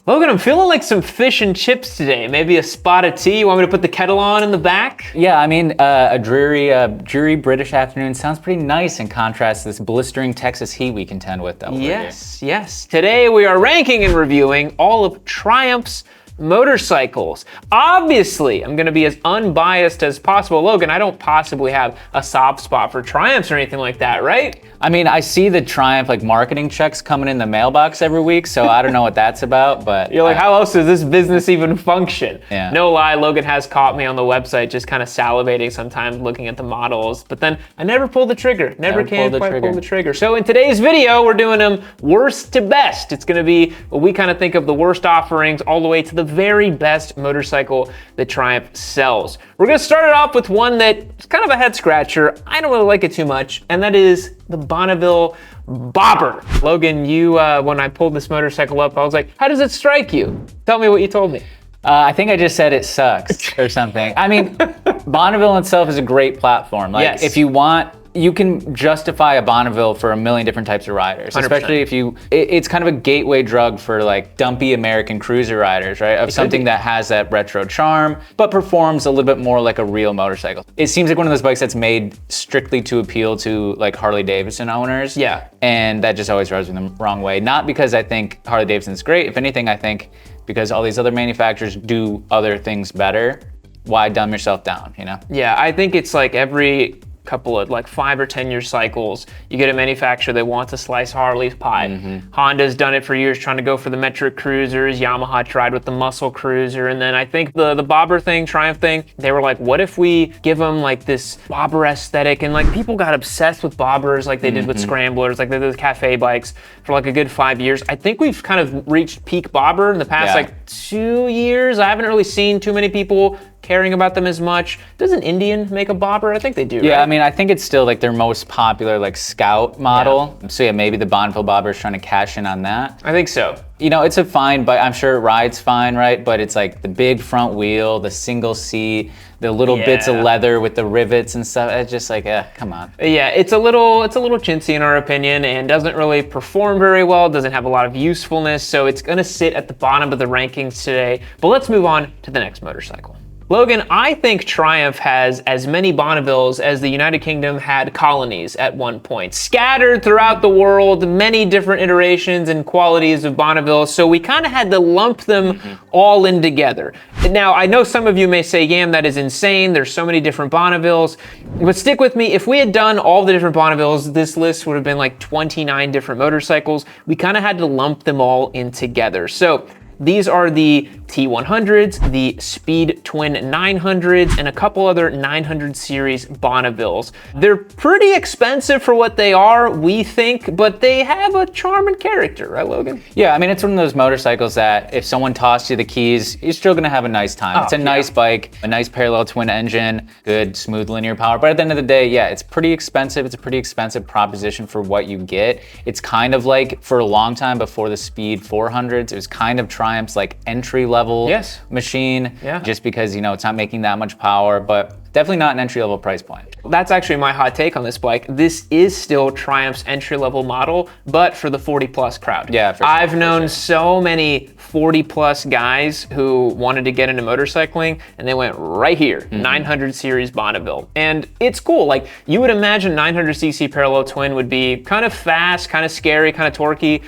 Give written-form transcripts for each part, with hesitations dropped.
Logan, I'm feeling like some fish and chips today. Maybe a spot of tea. You want me to put the kettle on in the back? Yeah, I mean, a dreary British afternoon sounds pretty nice in contrast to this blistering Texas heat we contend with, though. Yes. Today we are ranking and reviewing all of Triumph's motorcycles. Obviously, I'm going to be as unbiased as possible. Logan, I don't possibly have a soft spot for Triumphs or anything like that, right? I mean, I see the Triumph marketing checks coming in the mailbox every week, so I don't know what that's about, but... You're like, how else does this business even function? Yeah. No lie, Logan has caught me on the website just kind of salivating sometimes looking at the models, but then I never pull the trigger. Never can quite pull the trigger. So in today's video, we're doing them worst to best. It's going to be what we kind of think of the worst offerings all the way to the very best motorcycle that Triumph sells. We're going to start it off with one that's kind of a head scratcher. I don't really like it too much, and that is the Bonneville Bobber. Logan, you, when I pulled this motorcycle up, I was like, how does it strike you? Tell me what you told me. I think I just said it sucks or something. I mean, Bonneville itself is a great platform. Yes. If you want, you can justify a Bonneville for a million different types of riders, 100%. especially if it's kind of a gateway drug for dumpy American cruiser riders, right? Of something that has that retro charm, but performs a little bit more like a real motorcycle. It seems like one of those bikes that's made strictly to appeal to Harley Davidson owners. Yeah. And that just always rubs me the wrong way. Not because I think Harley Davidson's great. If anything, I think because all these other manufacturers do other things better, why dumb yourself down, you know? Yeah, I think it's like every couple of 5 or 10 year cycles, you get a manufacturer that wants to slice Harley's pie. Honda's done it for years, trying to go for the metric cruisers. Yamaha tried with the muscle cruiser, and then I think the Bobber thing, Triumph thing, they were like, what if we give them this Bobber aesthetic? And people got obsessed with Bobbers like they did with Scramblers, like they did with cafe bikes for a good 5 years. I think we've kind of reached peak Bobber in the past 2 years. I haven't really seen too many people caring about them as much. Does an Indian make a Bobber? I think they do, Yeah, right? I mean, I think it's still their most popular Scout model. Yeah. So yeah, maybe the Bonneville Bobber is trying to cash in on that. I think so. You know, it's a fine bike. I'm sure it rides fine, right? But it's the big front wheel, the single seat, the little bits of leather with the rivets and stuff. It's just come on. Yeah, it's a little chintzy in our opinion, and doesn't really perform very well, doesn't have a lot of usefulness, so it's gonna sit at the bottom of the rankings today. But let's move on to the next motorcycle. Logan, I think Triumph has as many Bonnevilles as the United Kingdom had colonies at one point. Scattered throughout the world, many different iterations and qualities of Bonnevilles, so we kind of had to lump them all in together. Now, I know some of you may say, Yam, that is insane, there's so many different Bonnevilles, but stick with me, if we had done all the different Bonnevilles, this list would have been 29 different motorcycles. We kind of had to lump them all in together. So these are the T100s, the Speed Twin 900s, and a couple other 900 series Bonnevilles. They're pretty expensive for what they are, we think, but they have a charm and character, right, Logan? Yeah, I mean, it's one of those motorcycles that if someone tossed you the keys, you're still gonna have a nice time. It's a nice bike, a nice parallel twin engine, good, smooth linear power. But at the end of the day, yeah, it's pretty expensive. It's a pretty expensive proposition for what you get. It's kind of for a long time before the Speed 400s, it was kind of Triumph's entry-level machine, just because it's not making that much power, but definitely not an entry-level price point. That's actually my hot take on this bike. This is still Triumph's entry-level model, but for the 40-plus crowd. Yeah, for sure. I've known so many 40-plus guys who wanted to get into motorcycling, and they went right here, 900 series Bonneville. And it's cool. You would imagine 900cc parallel twin would be kind of fast, kind of scary, kind of torquey.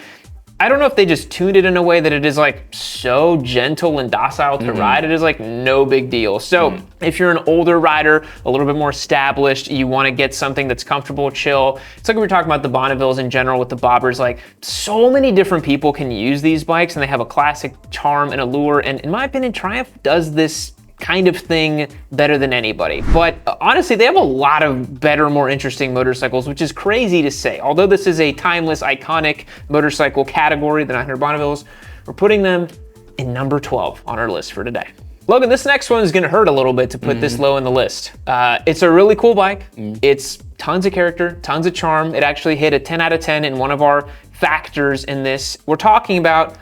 I don't know if they just tuned it in a way that it is so gentle and docile to ride. It is no big deal. So if you're an older rider, a little bit more established, you want to get something that's comfortable, chill. It's like we were talking about the Bonnevilles in general with the Bobbers. So many different people can use these bikes, and they have a classic charm and allure. And in my opinion, Triumph does this kind of thing better than anybody. But honestly, they have a lot of better, more interesting motorcycles, which is crazy to say. Although this is a timeless, iconic motorcycle category, the 900 Bonnevilles, we're putting them in number 12 on our list for today. Logan, this next one is gonna hurt a little bit to put this low in the list. It's a really cool bike. It's tons of character, tons of charm. It actually hit a 10 out of 10 in one of our factors in this. We're talking about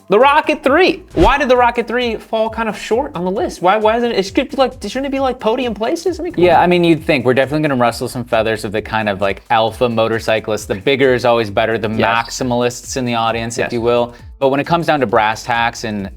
the Rocket 3. Why did the Rocket 3 fall kind of short on the list? Why isn't it? Shouldn't it be podium places? I mean, you'd think we're definitely gonna rustle some feathers of the kind of alpha motorcyclists. The bigger is always better. The maximalists in the audience, if you will. But when it comes down to brass tacks and,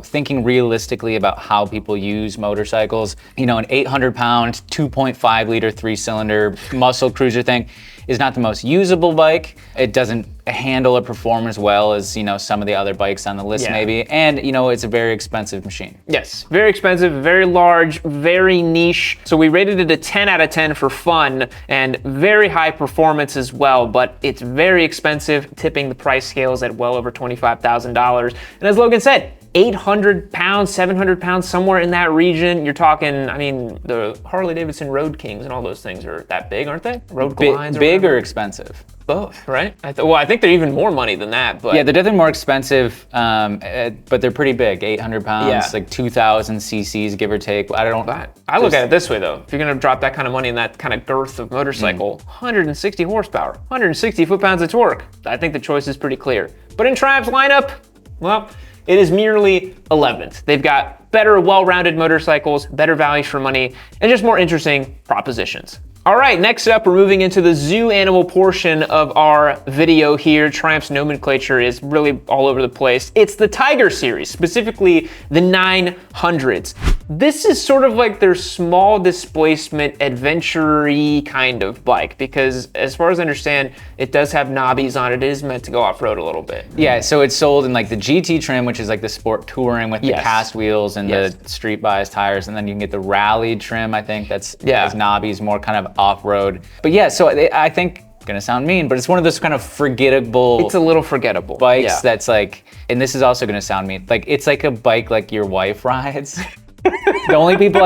thinking realistically about how people use motorcycles, an 800-pound, 2.5-liter 3-cylinder muscle cruiser thing is not the most usable bike. It doesn't handle or perform as well as, some of the other bikes on the list maybe. And, it's a very expensive machine. Yes, very expensive, very large, very niche. So we rated it a 10 out of 10 for fun and very high performance as well, but it's very expensive, tipping the price scales at well over $25,000. And as Logan said, 800 pounds, 700 pounds, somewhere in that region. You're talking, the Harley Davidson Road Kings and all those things are that big, aren't they? Road Glines. Big or expensive? Both, right? I think they're even more money than that. But yeah, they're definitely more expensive, but they're pretty big. 800 pounds, like 2,000 cc's, give or take. I look at it this way though. If you're gonna drop that kind of money in that kind of girth of motorcycle, 160 horsepower, 160 foot-pounds of torque. I think the choice is pretty clear. But in Triumph's lineup, well, it is merely 11th. They've got better, well-rounded motorcycles, better values for money, and just more interesting propositions. All right, next up, we're moving into the zoo animal portion of our video here. Triumph's nomenclature is really all over the place. It's the Tiger series, specifically the 900s. This is sort of like their small displacement adventure-y kind of bike because as far as I understand, it does have knobbies on it. It is meant to go off-road a little bit. Yeah, so it's sold in like the GT trim, which is like the sport touring with the cast wheels and the street bias tires. And then you can get the rally trim, I think that's has knobbies, more kind of off-road. But yeah, so I think, gonna sound mean, but it's one of those kind of forgettable. It's a little forgettable. Bikes that's like, and this is also gonna sound mean, like it's like a bike like your wife rides. The only people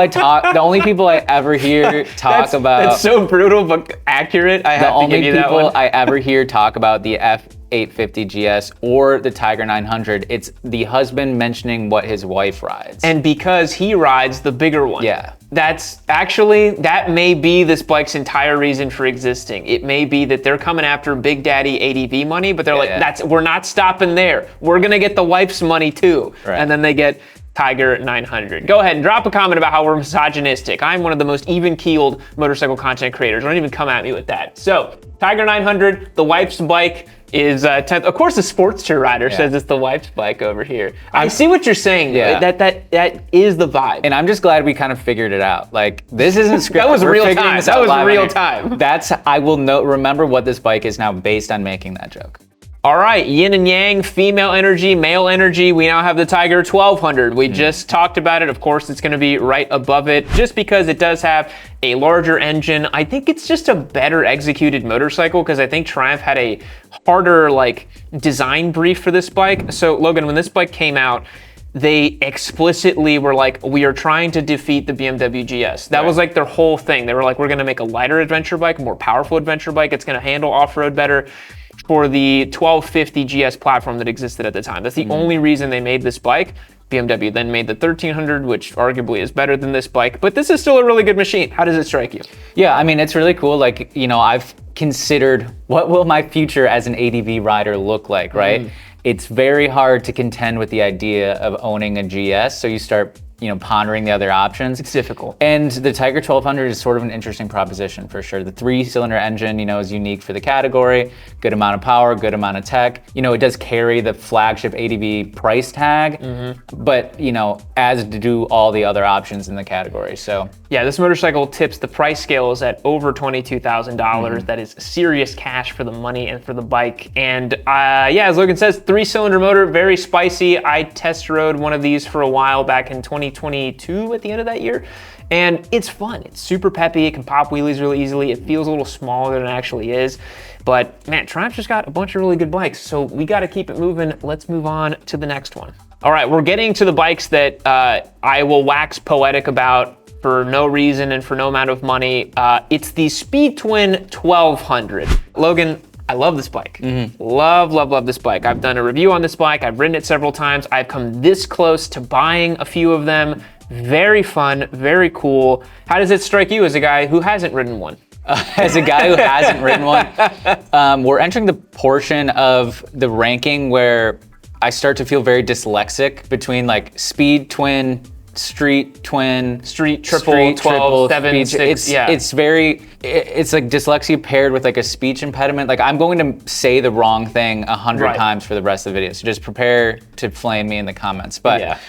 I ever hear talk about. That's so brutal but accurate. I have to give you that one. The only people I ever hear talk about the F850 GS or the Tiger 900, it's the husband mentioning what his wife rides. And because he rides the bigger one. Yeah. That may be this bike's entire reason for existing. It may be that they're coming after Big Daddy ADV money, but they're like, we're not stopping there. We're gonna get the wife's money too. Right. And then they get Tiger 900. Go ahead and drop a comment about how we're misogynistic. I'm one of the most even-keeled motorcycle content creators. Don't even come at me with that. So, Tiger 900, the wife's bike, is 10th. Of course, the Sportster rider says it's the wife's bike over here. I see what you're saying. Yeah. That is the vibe. And I'm just glad we kind of figured it out. Like, this isn't scripted. That was real time. That was real time. I will remember what this bike is now based on making that joke. All right, yin and yang, female energy, male energy. We now have the Tiger 1200. We just talked about it. Of course, it's gonna be right above it just because it does have a larger engine. I think it's just a better executed motorcycle because I think Triumph had a harder design brief for this bike. So Logan, when this bike came out, they explicitly were like, we are trying to defeat the BMW GS. That was like their whole thing. They were like, we're gonna make a lighter adventure bike, a more powerful adventure bike. It's gonna handle off-road better for the 1250 GS platform that existed at the time. That's the only reason they made this bike. BMW then made the 1300, which arguably is better than this bike, but this is still a really good machine. How does it strike you? Yeah, I mean, it's really cool. Like, I've considered what will my future as an ADV rider look like, right? It's very hard to contend with the idea of owning a GS, so you start pondering the other options. It's difficult. And the Tiger 1200 is sort of an interesting proposition for sure. The 3-cylinder engine, is unique for the category. Good amount of power, good amount of tech. It does carry the flagship ADV price tag, but as do all the other options in the category. So yeah, this motorcycle tips the price scales at over $22,000. That is serious cash for the money and for the bike. And as Logan says, 3-cylinder motor, very spicy. I test rode one of these for a while back in 2022 at the end of that year. And it's fun. It's super peppy. It can pop wheelies really easily. It feels a little smaller than it actually is. But man, Triumph just got a bunch of really good bikes. So we got to keep it moving. Let's move on to the next one. All right, we're getting to the bikes that I will wax poetic about for no reason and for no amount of money. It's the Speed Twin 1200. Logan, I love this bike. Love this bike. I've done a review on this bike. I've ridden it several times. I've come this close to buying a few of them. Very fun, very cool. How does it strike you as a guy who hasn't ridden one? As a guy who hasn't ridden one, we're entering the portion of the ranking where I start to feel very dyslexic between like Speed Twin street twin, street triple, 12, 7, 6, yeah. It's like dyslexia paired with like a speech impediment. Like I'm going to say the wrong thing 100 times for the rest of the video. So just prepare to flame me in the comments. But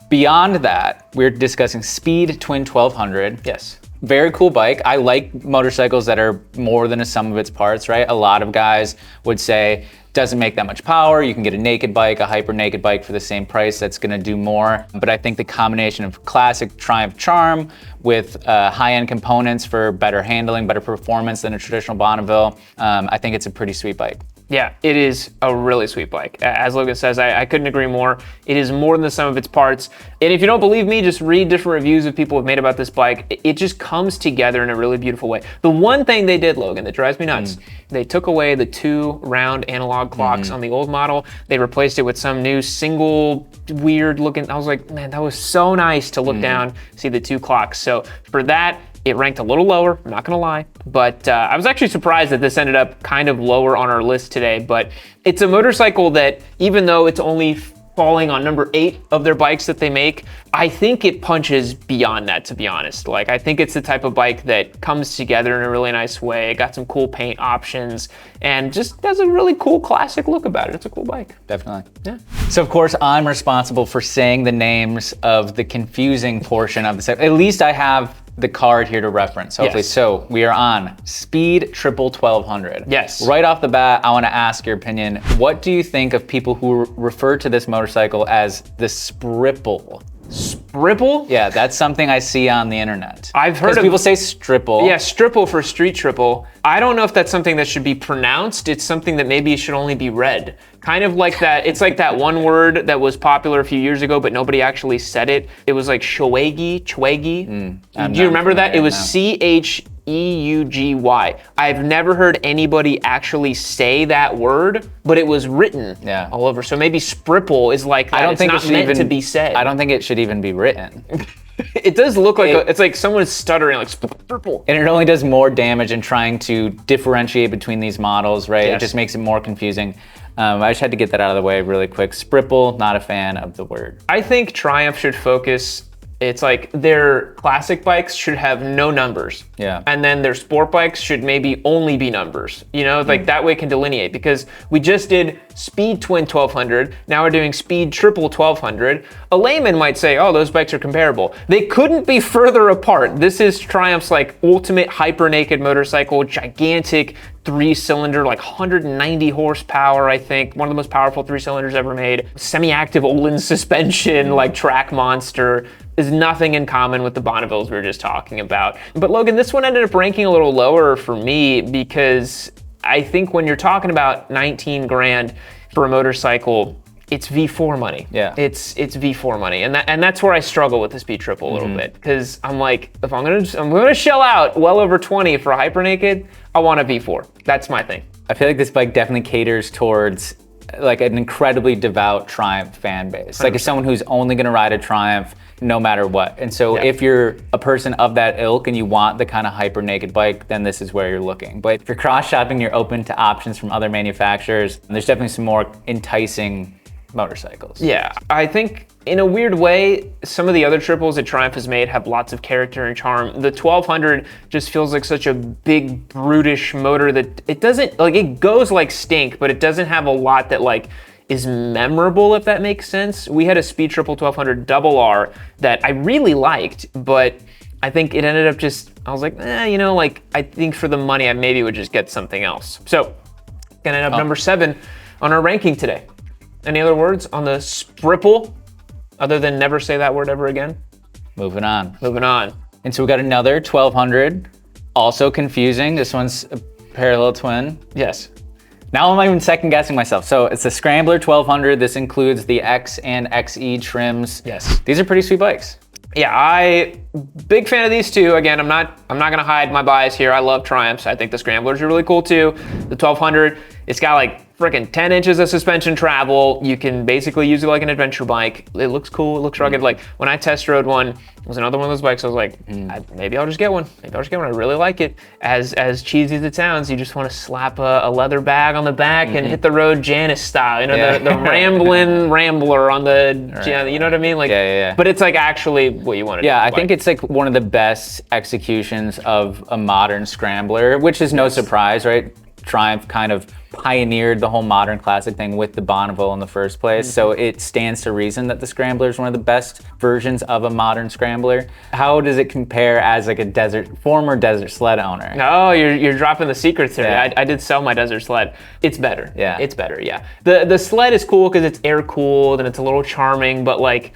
beyond that, we're discussing Speed Twin 1200. Yes. Very cool bike. I like motorcycles that are more than a sum of its parts, right? A lot of guys would say, doesn't make that much power. You can get a naked bike, a hyper naked bike for the same price that's gonna do more. But I think the combination of classic Triumph charm with high-end components for better handling, better performance than a traditional Bonneville, I think it's a pretty sweet bike. Yeah, it is a really sweet bike. As Logan says, I couldn't agree more. It is more than the sum of its parts. And if you don't believe me, just read different reviews that people have made about this bike. It just comes together in a really beautiful way. The one thing they did, Logan, that drives me nuts, they took away the 2 round analog clocks on the old model. They replaced it with some new single weird looking, I was like, man, that was so nice to look down, see the 2 clocks. So for that, it ranked a little lower, I'm not gonna lie, but I was actually surprised that this ended up kind of lower on our list today, but it's a motorcycle that, even though it's only falling on number 8 of their bikes that they make, I think it punches beyond that, to be honest. Like, I think it's the type of bike that comes together in a really nice way. It got some cool paint options and just has a really cool classic look about it. It's a cool bike. Definitely. Yeah. So of course I'm responsible for saying the names of the confusing portion of the set. At least I have the card here to reference, hopefully. Yes. So we are on Speed Triple 1200. Yes. Right off the bat, I want to ask your opinion. What do you think of people who refer to this motorcycle as the Spripple? Spripple? Yeah, that's something I see on the internet. I've heard of people say Stripple. Yeah, Stripple for street triple. I don't know if that's something that should be pronounced. It's something that maybe should only be read. Kind of like that, it's like that one word that was popular a few years ago, but nobody actually said it. It was like Chweggy. Do you remember that? It was Cheugy. I've never heard anybody actually say that word, but it was written all over. So maybe Spripple is like that. I don't think it's not meant to be said. I don't think it should even be written. It does look like it's like someone's stuttering, like Spripple. And it only does more damage in trying to differentiate between these models, right? Yes. It just makes it more confusing. I just had to get that out of the way really quick. Spripple, not a fan of the word. I think Triumph should focus. It's like their classic bikes should have no numbers. Yeah. And then their sport bikes should maybe only be numbers. You know, like that way it can delineate, because we just did Speed Twin 1200. Now we're doing Speed Triple 1200. A layman might say, oh, those bikes are comparable. They couldn't be further apart. This is Triumph's like ultimate hyper naked motorcycle, gigantic 3-cylinder, like 190 horsepower, I think. One of the most powerful 3-cylinders ever made. Semi-active Olin suspension, like track monster. Is nothing in common with the Bonnevilles we were just talking about. But Logan, this one ended up ranking a little lower for me because I think when you're talking about 19 grand for a motorcycle, it's V4 money. Yeah. It's V4 money. And that's where I struggle with the Speed Triple a little bit, because I'm like, if I'm gonna shell out well over 20 for a hyper naked, I want a V4. That's my thing. I feel like this bike definitely caters towards like an incredibly devout Triumph fan base. 100%. Like, it's someone who's only gonna ride a Triumph no matter what. And so if you're a person of that ilk and you want the kind of hyper naked bike, then this is where you're looking. But if you're cross shopping, you're open to options from other manufacturers, and there's definitely some more enticing motorcycles. Yeah, I think in a weird way, some of the other triples that Triumph has made have lots of character and charm. The 1200 just feels like such a big, brutish motor that it doesn't, like, it goes like stink, but it doesn't have a lot that like is memorable, if that makes sense. We had a Speed Triple 1200 Double R that I really liked, but I think it ended up just, I was like, you know, like, I think for the money, I maybe would just get something else. So, gonna end up number 7 on our ranking today. Any other words on the Spripple, other than never say that word ever again? Moving on. Moving on. And so we got another 1200, also confusing. This one's a parallel twin. Yes. Now I'm even second guessing myself. So it's a Scrambler 1200. This includes the X and XE trims. Yes. These are pretty sweet bikes. Yeah, big fan of these two. Again, I'm not gonna hide my bias here. I love Triumphs. I think the Scramblers are really cool too. The 1200, it's got like freaking 10 inches of suspension travel. You can basically use it like an adventure bike. It looks cool, it looks rugged. Like when I test rode one, it was another one of those bikes. I was like, maybe I'll just get one. Maybe I'll just get one. I really like it. As cheesy as it sounds, you just want to slap a leather bag on the back and hit the road Janice style. You know, the rambling rambler on the, you know what I mean? Like, but it's like actually what you want to do. Yeah, I think it's like one of the best executions of a modern scrambler, which is no surprise, right? Triumph kind of pioneered the whole modern classic thing with the Bonneville in the first place. So it stands to reason that the Scrambler is one of the best versions of a modern Scrambler. How does it compare as like a former desert sled owner? Oh, you're dropping the secrets here. Yeah. I did sell my desert sled. It's better. Yeah. It's better, yeah. The sled is cool because it's air cooled and it's a little charming, but like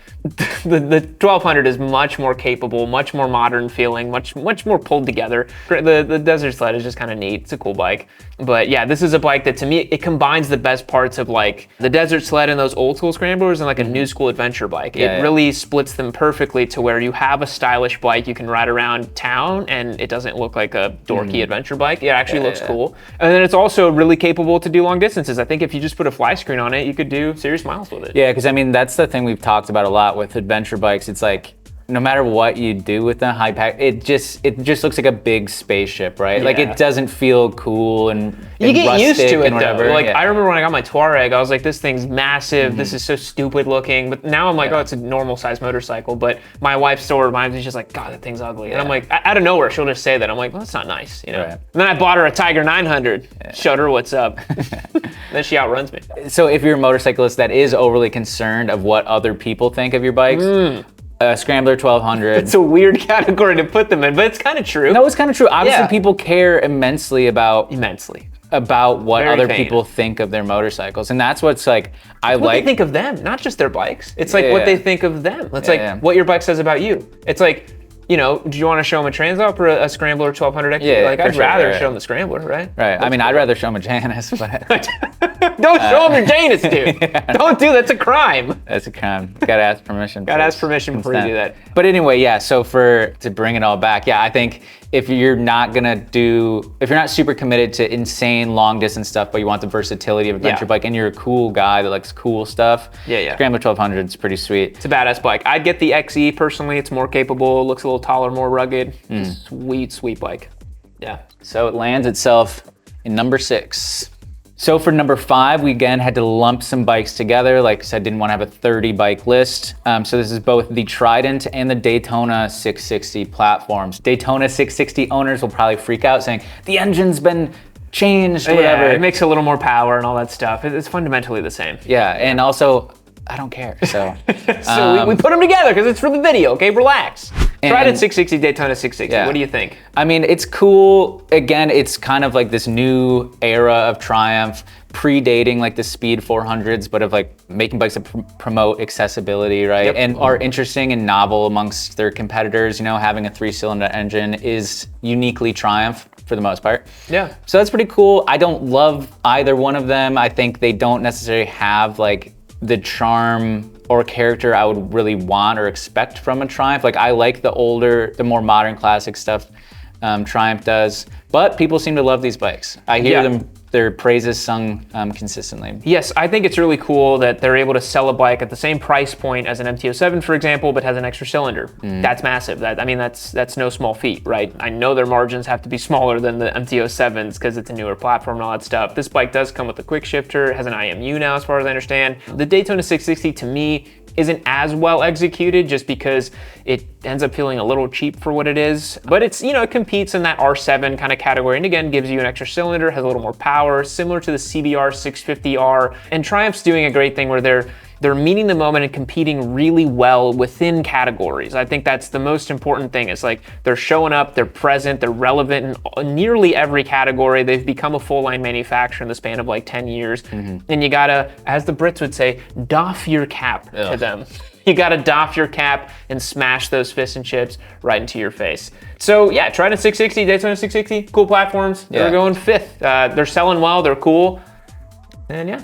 the 1200 is much more capable, much more modern feeling, much more pulled together. The desert sled is just kind of neat. It's a cool bike. But yeah, this is a bike that to me, it combines the best parts of like the desert sled and those old school scramblers and like a new school adventure bike. It really splits them perfectly to where you have a stylish bike you can ride around town and it doesn't look like a dorky adventure bike. It actually looks cool. And then it's also really capable to do long distances. I think if you just put a fly screen on it, you could do serious miles with it. Yeah, because I mean, that's the thing we've talked about a lot with adventure bikes. It's like, no matter what you do with the high pack, it just looks like a big spaceship, right? Yeah. Like it doesn't feel cool and you get used to it whatever. though. Like I remember when I got my Touareg, I was like, this thing's massive. This is so stupid looking. But now I'm like, oh, it's a normal size motorcycle. But my wife still reminds me, she's like, God, that thing's ugly. And I'm like, out of nowhere, she'll just say that. I'm like, well, that's not nice, you know. Right. And then I bought her a Tiger 900. Showed her what's up. Then she outruns me. So if you're a motorcyclist that is overly concerned of what other people think of your bikes, Scrambler 1200. It's a weird category to put them in, but it's kind of true. No, it's kind of true. Obviously, people care immensely about what other people think of their motorcycles, and that's what's like. What they think of them, not just their bikes. It's like what they think of them. It's like what your bike says about you. It's like, you know, do you want to show them a Trans-Op or a Scrambler 1200 XP? Yeah, like I'd sure, rather right. show them the Scrambler, right? Right. I mean, I'd rather show them a Janus, but don't show them your Janus, dude. Don't do that. That's a crime. That's a crime. Gotta ask permission. Gotta ask permission before you do that. But anyway, yeah. So to bring it all back, yeah, I think if you're not super committed to insane long distance stuff, but you want the versatility of adventure bike, and you're a cool guy that likes cool stuff, Scrambler 1200 is pretty sweet. It's a badass bike. I'd get the XE personally. It's more capable, looks a little taller, more rugged. Sweet, sweet bike. Yeah. So it lands itself in number 6. So for number 5, we again had to lump some bikes together. Like I said, didn't want to have a 30 bike list. So this is both the Trident and the Daytona 660 platforms. Daytona 660 owners will probably freak out saying, the engine's been changed, whatever. Yeah, it makes a little more power and all that stuff. It's fundamentally the same. Yeah, and also, I don't care, so. So we put them together because it's for the video, okay? Relax. Trident 660, Daytona 660, what do you think? I mean, it's cool. Again, it's kind of like this new era of Triumph, predating like the Speed 400s, but of like making bikes that promote accessibility, right? And are interesting and novel amongst their competitors. You know, having a 3-cylinder engine is uniquely Triumph for the most part. Yeah. So that's pretty cool. I don't love either one of them. I think they don't necessarily have like the charm or character I would really want or expect from a Triumph. Like I like the more modern classic stuff Triumph does, but people seem to love these bikes. I hear their praises sung consistently. Yes, I think it's really cool that they're able to sell a bike at the same price point as an MT-07, for example, but has an extra cylinder. That's massive. That's no small feat, right? I know their margins have to be smaller than the MT-07s because it's a newer platform and all that stuff. This bike does come with a quick shifter, it has an IMU now as far as I understand. The Daytona 660 to me isn't as well executed just because it ends up feeling a little cheap for what it is. But it's, you know, it competes in that R7 kind of category and again gives you an extra cylinder, has a little more power, similar to the CBR 650R. And Triumph's doing a great thing where they're meeting the moment and competing really well within categories. I think that's the most important thing. It's like they're showing up, they're present, they're relevant in nearly every category. They've become a full line manufacturer in the span of like 10 years. And you gotta, as the Brits would say, doff your cap to them. You gotta doff your cap and smash those fish and chips right into your face. So yeah, Trident 660, Daytona 660, cool platforms. They're going 5th. They're selling well, they're cool. And yeah,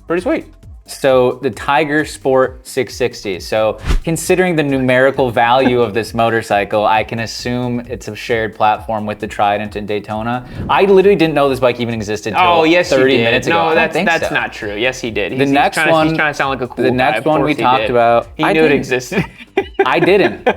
pretty sweet. So the Tiger Sport 660. So considering the numerical value of this motorcycle, I can assume it's a shared platform with the Trident and Daytona. I literally didn't know this bike even existed until 30 minutes ago. No, that's not true. Yes, he did. He's trying to sound like a cool guy. The next one we talked about, he knew it existed. I didn't.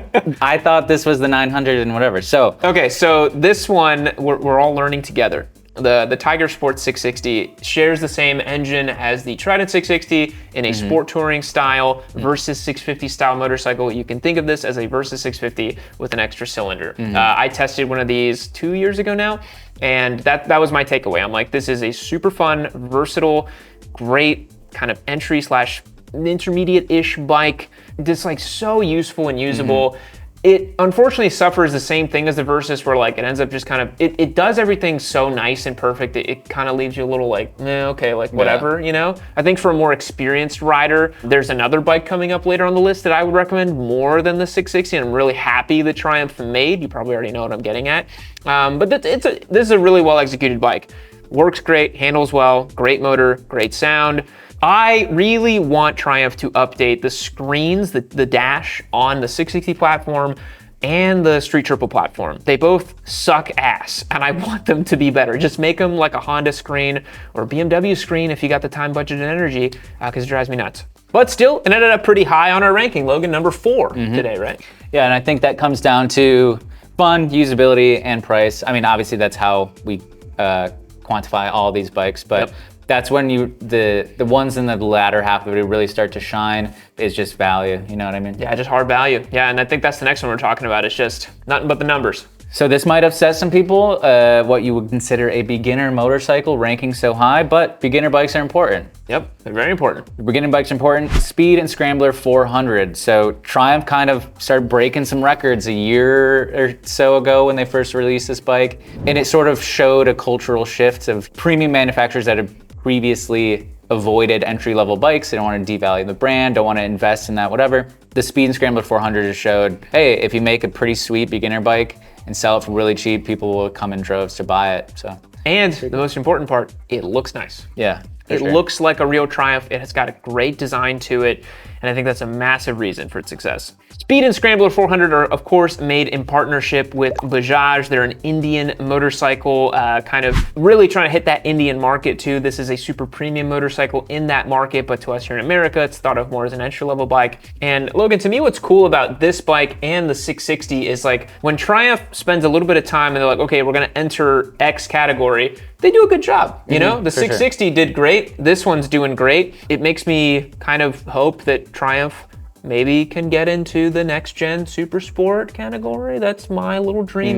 I thought this was the 900 and whatever. So okay, so this one we're all learning together. The Tiger Sport 660 shares the same engine as the Trident 660 in a sport touring style Versys 650 style motorcycle. You can think of this as a Versys 650 with an extra cylinder. I tested one of these 2 years ago now, and that was my takeaway. I'm like, this is a super fun, versatile, great kind of entry / intermediate-ish bike. Just like so useful and usable. It unfortunately suffers the same thing as the Versys, where like it ends up just kind of, it does everything so nice and perfect, it kind of leaves you a little like, okay, like whatever, you know? I think for a more experienced rider, there's another bike coming up later on the list that I would recommend more than the 660, and I'm really happy the Triumph made. You probably already know what I'm getting at. But this is a really well executed bike. Works great, handles well, great motor, great sound. I really want Triumph to update the screens, the dash on the 660 platform and the Street Triple platform. They both suck ass, and I want them to be better. Just make them like a Honda screen or a BMW screen if you got the time, budget, and energy, because it drives me nuts. But still, it ended up pretty high on our ranking, Logan, number 4 today, right? Yeah, and I think that comes down to fun, usability, and price. I mean, obviously that's how we quantify all these bikes, but that's when the ones in the latter half of it really start to shine, is just value, you know what I mean? Yeah, just hard value. Yeah, and I think that's the next one we're talking about. It's just nothing but the numbers. So this might upset some people, what you would consider a beginner motorcycle ranking so high, but beginner bikes are important. Yep, they're very important. Beginner bikes are important. Speed and Scrambler 400. So Triumph kind of started breaking some records a year or so ago when they first released this bike, and it sort of showed a cultural shift of premium manufacturers that had previously avoided entry-level bikes. They don't want to devalue the brand, don't want to invest in that, whatever. The Speed and Scrambler 400 just showed, hey, if you make a pretty sweet beginner bike and sell it for really cheap, people will come in droves to buy it. So, and the most important part, it looks nice. Yeah. It looks like a real Triumph. It has got a great design to it, and I think that's a massive reason for its success. Speed and Scrambler 400 are, of course, made in partnership with Bajaj. They're an Indian motorcycle, kind of really trying to hit that Indian market too. This is a super premium motorcycle in that market, but to us here in America, it's thought of more as an entry-level bike. And Logan, to me, what's cool about this bike and the 660 is like when Triumph spends a little bit of time and they're like, okay, we're gonna enter X category, they do a good job, you know? The 660 did great, this one's doing great. It makes me kind of hope that Triumph maybe can get into the next gen super sport category. That's my little dream.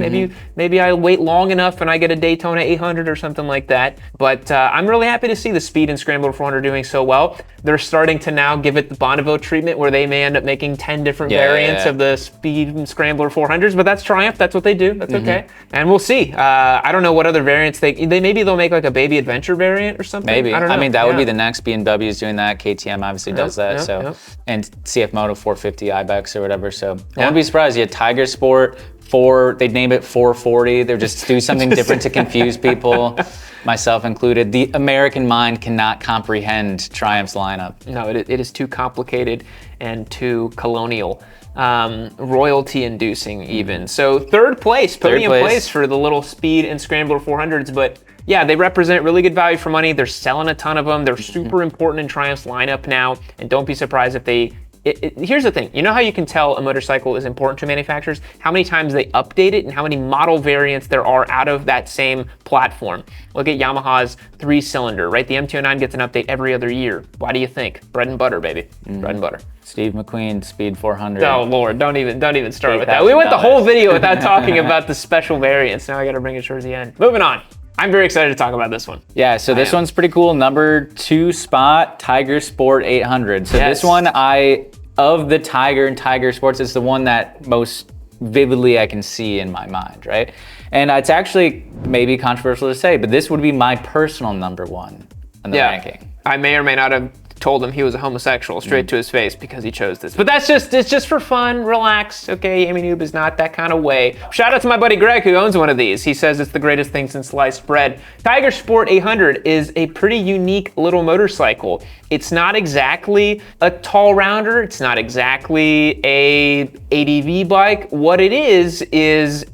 Maybe I wait long enough and I get a Daytona 800 or something like that. But I'm really happy to see the Speed and Scrambler 400 doing so well. They're starting to now give it the Bonneville treatment where they may end up making 10 different variants of the Speed and Scrambler 400s, but that's Triumph. That's what they do. That's okay. And we'll see. I don't know what other variants maybe they'll make like a baby adventure variant or something. Maybe. I don't know. I mean, that would be the next. BMW is doing that. KTM obviously does that. And CF Moto 450 Ibex or whatever. So I wouldn't be surprised. You had Tiger Sport 4, they'd name it 440. They'd just do something different to confuse people, myself included. The American mind cannot comprehend Triumph's lineup. No, it is too complicated and too colonial. Royalty inducing even. So third place, podium place for the little Speed and Scrambler 400s, but yeah, they represent really good value for money. They're selling a ton of them. They're super important in Triumph's lineup now, and don't be surprised if they here's the thing. You know how you can tell a motorcycle is important to manufacturers? How many times they update it and how many model variants there are out of that same platform. Look at Yamaha's 3-cylinder, right? The M209 gets an update every other year. Why do you think? Bread and butter, baby. Bread and butter. Steve McQueen, Speed 400. Oh Lord, don't even start with that. We went the whole video without talking about the special variants. Now I gotta bring it towards the end. Moving on. I'm very excited to talk about this one. Yeah, so this one's pretty cool. Number 2 spot, Tiger Sport 800. So this one, of the Tiger and Tiger Sports, it's the one that most vividly I can see in my mind, right? And it's actually maybe controversial to say, but this would be my personal number 1 in the ranking. I may or may not have told him he was a homosexual straight to his face because he chose this. But it's just for fun, relax, okay? Yami Noob is not that kind of way. Shout out to my buddy Greg who owns one of these. He says it's the greatest thing since sliced bread. Tiger Sport 800 is a pretty unique little motorcycle. It's not exactly a tall rounder. It's not exactly a ADV bike. What it is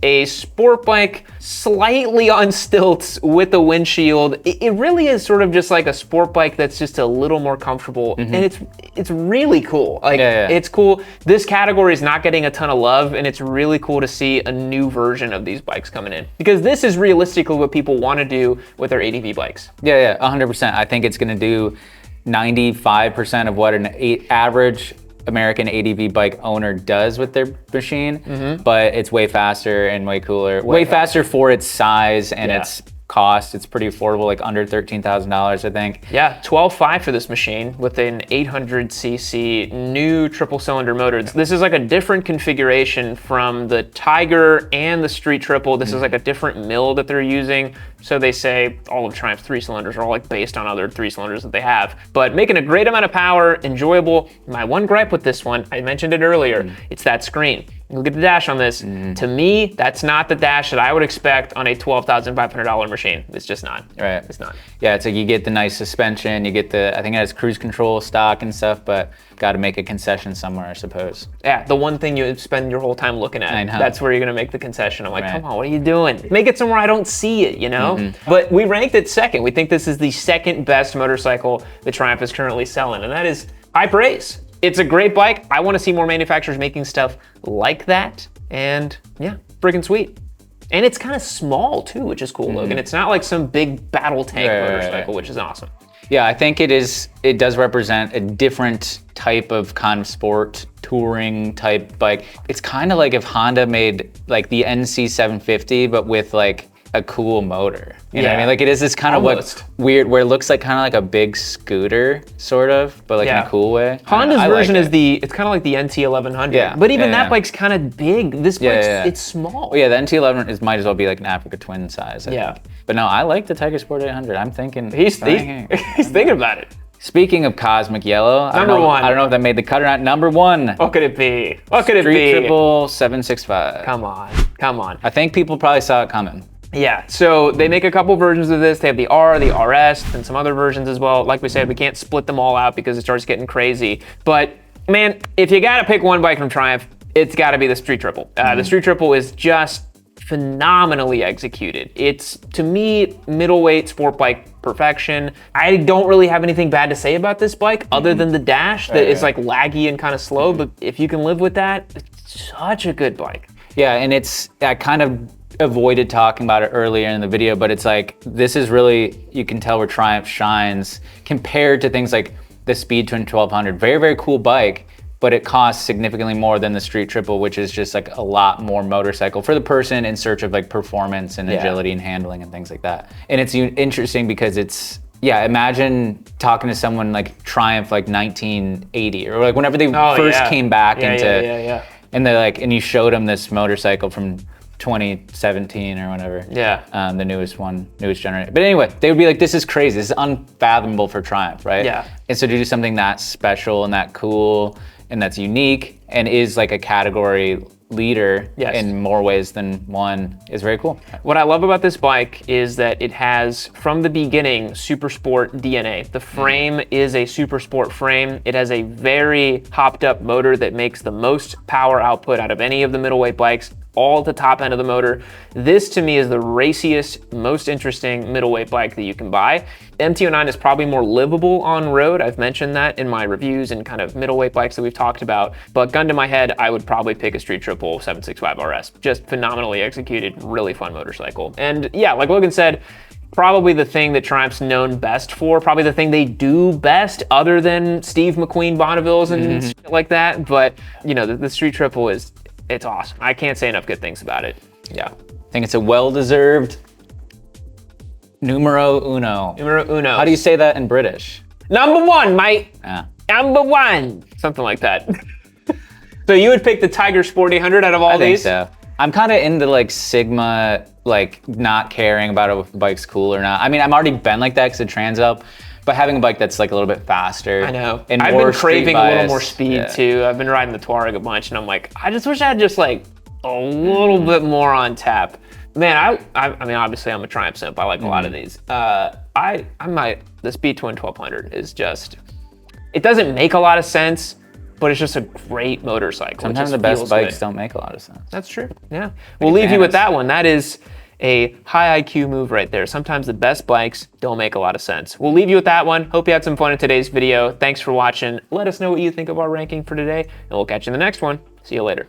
a sport bike slightly on stilts with a windshield. It really is sort of just like a sport bike that's just a little more comfortable, and it's really cool. Like, it's cool. This category is not getting a ton of love, and it's really cool to see a new version of these bikes coming in, because this is realistically what people want to do with their ADV bikes. Yeah, 100%. I think it's going to do 95% of what an average American ADV bike owner does with their machine, but it's way faster and way cooler. Way faster for its size and its cost. It's pretty affordable, like under $13,000, I think. Yeah, 12.5 for this machine with an 800cc new triple cylinder motor. This is like a different configuration from the Tiger and the Street Triple. This is like a different mill that they're using. So they say all of Triumph's 3 cylinders are all like based on other 3 cylinders that they have, but making a great amount of power, enjoyable. My one gripe with this one, I mentioned it earlier, it's that screen. Look at the dash on this. To me, that's not the dash that I would expect on a $12,500 machine. It's just not. Right. It's not. Yeah, it's like you get the nice suspension, you get the, I think it has cruise control stock and stuff, but got to make a concession somewhere, I suppose. Yeah, the one thing you spend your whole time looking at. I know. That's where you're gonna make the concession. I'm like, come on, what are you doing? Make it somewhere I don't see it, you know? But we ranked it second. We think this is the second best motorcycle that Triumph is currently selling, and that is high praise. It's a great bike. I want to see more manufacturers making stuff like that, and yeah, freaking sweet. And it's kind of small too, which is cool, Logan. It's not like some big battle tank motorcycle, which is awesome. Yeah, I think it does represent a different type of kind of sport, touring type bike. It's kind of like if Honda made like the NC 750, but with like a cool motor. You know what I mean? Like it is this kind of what weird, where it looks like kind of like a big scooter, sort of, but like in a cool way. Honda's version is it's kind of like the NT 1100. Yeah. But even that bike's kind of big. This bike's, it's small. Well, yeah, the NT 11 might as well be like an Africa Twin size, I think. But no, I like the Tiger Sport 800. I'm thinking. He's thinking about it. Speaking of cosmic yellow, Number one. I don't know if that made the cut or not. Number one. What could it be? What could it be? Street Triple 765. Come on. I think people probably saw it coming. Yeah, so they make a couple versions of this. They have the R, the RS, and some other versions as well. Like we said, we can't split them all out because it starts getting crazy. But man, if you gotta pick one bike from Triumph, it's gotta be the Street Triple. The Street Triple is just phenomenally executed. It's, to me, middleweight sport bike perfection. I don't really have anything bad to say about this bike other than the dash that is like laggy and kind of slow, but if you can live with that, it's such a good bike. Yeah, and I kind of avoided talking about it earlier in the video, but it's like, this is really, you can tell where Triumph shines compared to things like the Speed Twin 1200. Very, very cool bike, but it costs significantly more than the Street Triple, which is just like a lot more motorcycle for the person in search of like performance and agility and handling and things like that. And it's interesting because it's, imagine talking to someone like Triumph like 1980 or like whenever they first came back and they're like, and you showed them this motorcycle from 2017 or whatever. The newest generation. But anyway, they would be like, this is crazy. This is unfathomable for Triumph, right? Yeah. And so to do something that special and that cool and that's unique and is like a category leader in more ways than one is very cool. What I love about this bike is that it has, from the beginning, super sport DNA. The frame is a super sport frame. It has a very hopped up motor that makes the most power output out of any of the middleweight bikes, all at the top end of the motor. This to me is the raciest, most interesting middleweight bike that you can buy. MT-09 is probably more livable on road. I've mentioned that in my reviews and kind of middleweight bikes that we've talked about. But gun to my head, I would probably pick a Street Triple 765 RS. Just phenomenally executed, really fun motorcycle. And yeah, like Logan said, probably the thing that Triumph's known best for, probably the thing they do best other than Steve McQueen Bonnevilles and shit like that. But you know, the Street Triple it's awesome. I can't say enough good things about it. Yeah. I think it's a well-deserved numero uno. Numero uno. How do you say that in British? Number one, mate. Number one. Something like that. So you would pick the Tiger Sport 800 out of all these? I think so. I'm kind of into like Sigma, like not caring about if the bike's cool or not. I mean, I'm already been like that because of Transalp. But having a bike that's like a little bit faster. I know. And I've been craving a little more speed yeah. too. I've been riding the Touareg a bunch and I'm like, I just wish I had just like a little bit more on tap. Man, I mean, obviously I'm a Triumph simp. I like a lot of these. The Speed Twin 1200 is just It doesn't make a lot of sense, but it's just a great motorcycle. Sometimes the best bikes don't make a lot of sense. That's true, yeah. We'll leave you with that one. That is a high IQ move right there. Sometimes the best bikes don't make a lot of sense. We'll leave you with that one. Hope you had some fun in today's video. Thanks for watching. Let us know what you think of our ranking for today, and we'll catch you in the next one. See you later.